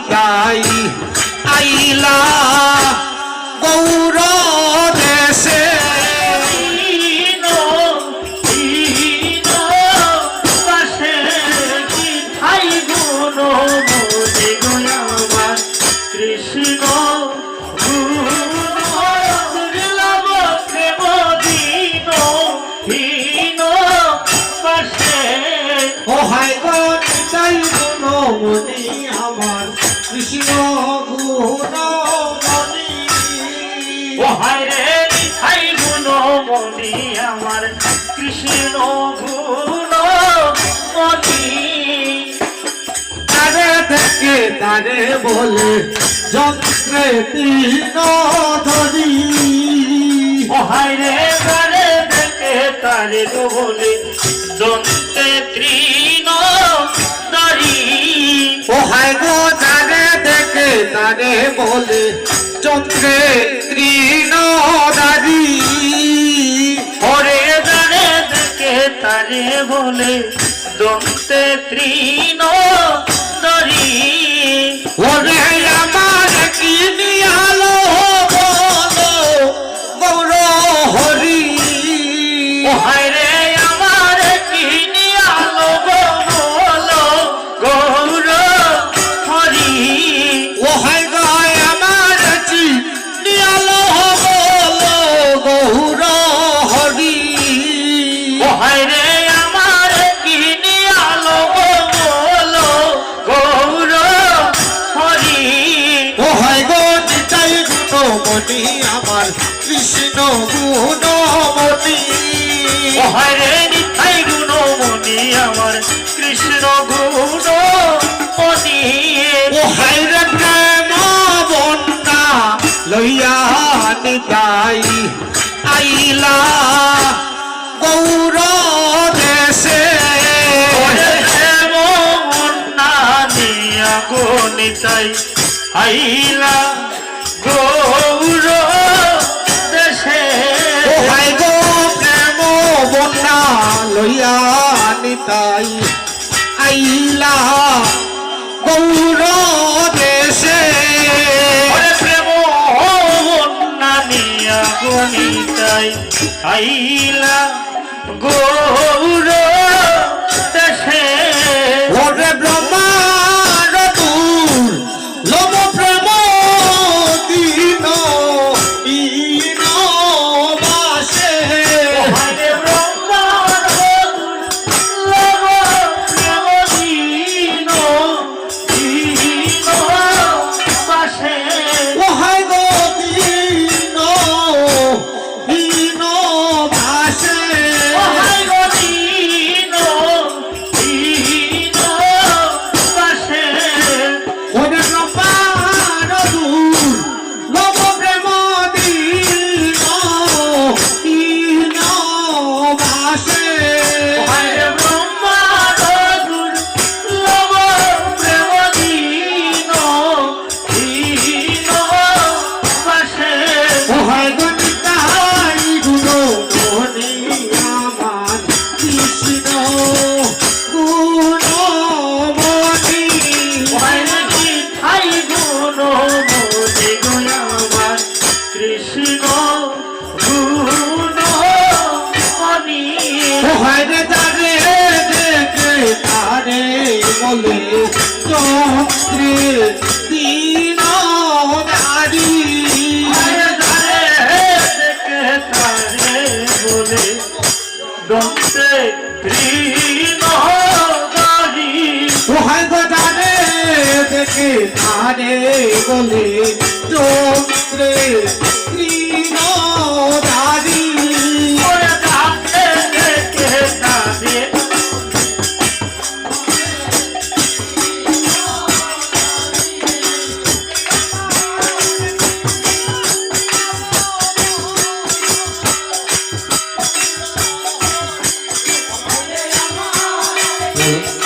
নিতাই আইলা গৌর দেশে মনি আমার কৃষ্ণ গুণমণি ও হায় রে নিতাই গুণমণি আমার কৃষ্ণ গুণমণি তারে থেকে তারে বলে যন্ত্রে তৃণ ধরি ও হায় রে তারে থেকে তারে বলে যন্ত্রে তৃণ ধরি ও হায় গো তারে দেখে তারে বলে চন্দ্রে তৃণধারী ওরে তারে দেখে তারে বলে দন্তে তৃণ ধরি ওরে আমার কি নিয়ালো বলো গৌর হরি ও হায় রে আমার কি নিয়ালো বলো গৌর হরি ও হায় গায় আমার কি নিয়ালো বলো গৌর হরি ও হায় রে আমার কি নিয়ালো বলো গৌর হরি ও হায় গো নিতাই গুণমণি আমার কৃষ্ণ গুণমণি ও হায় রে নিতাই গুণমণি আমার কৃষ্ণ গুণমণি ও হায় রে প্রেম বন্যা লইয়া নিতাই আইলা গৌর দেশে ওরে মন না নিয়া গো নিতাই আইলা গৌর দেশে ও হায় গো প্রেম বন্যা লইয়া নিতাই আইলা গৌর দেশে ওরে প্রেম না নিয়া গো নিতাই আইলা গৌর দেশে ওরে ব্রহ্মার দূর লোভ প্রেম দিন ইন বাসে হায় ব্রহ্মার লব প্রেম দীন দীন বাসে ও হায় গো দিন ভাসে ও হায় গো দীন দীন বাসে ওরে ব্রহ্মার দূর লোভ প্রেম দিন ইন বাসে হায় ব্রহ্মার লব প্রেম দীন দীন বাসে ও হায় গো নিতাই গুণমণি আমার কৃষ্ণ গুণমণি ঠাই গুণ মনে গোয়াবার কৃষ্ণ গুণ মনি ও হায় রে তারে দেখে তারে বলে চন্দ্রে তৃণধারী দেখে তারে বলে দন্তে তৃণ গাড়ি ও হায় গো তারে দেখে তারে বলে চন্দ্রে তৃণধারী দেখে তারে ও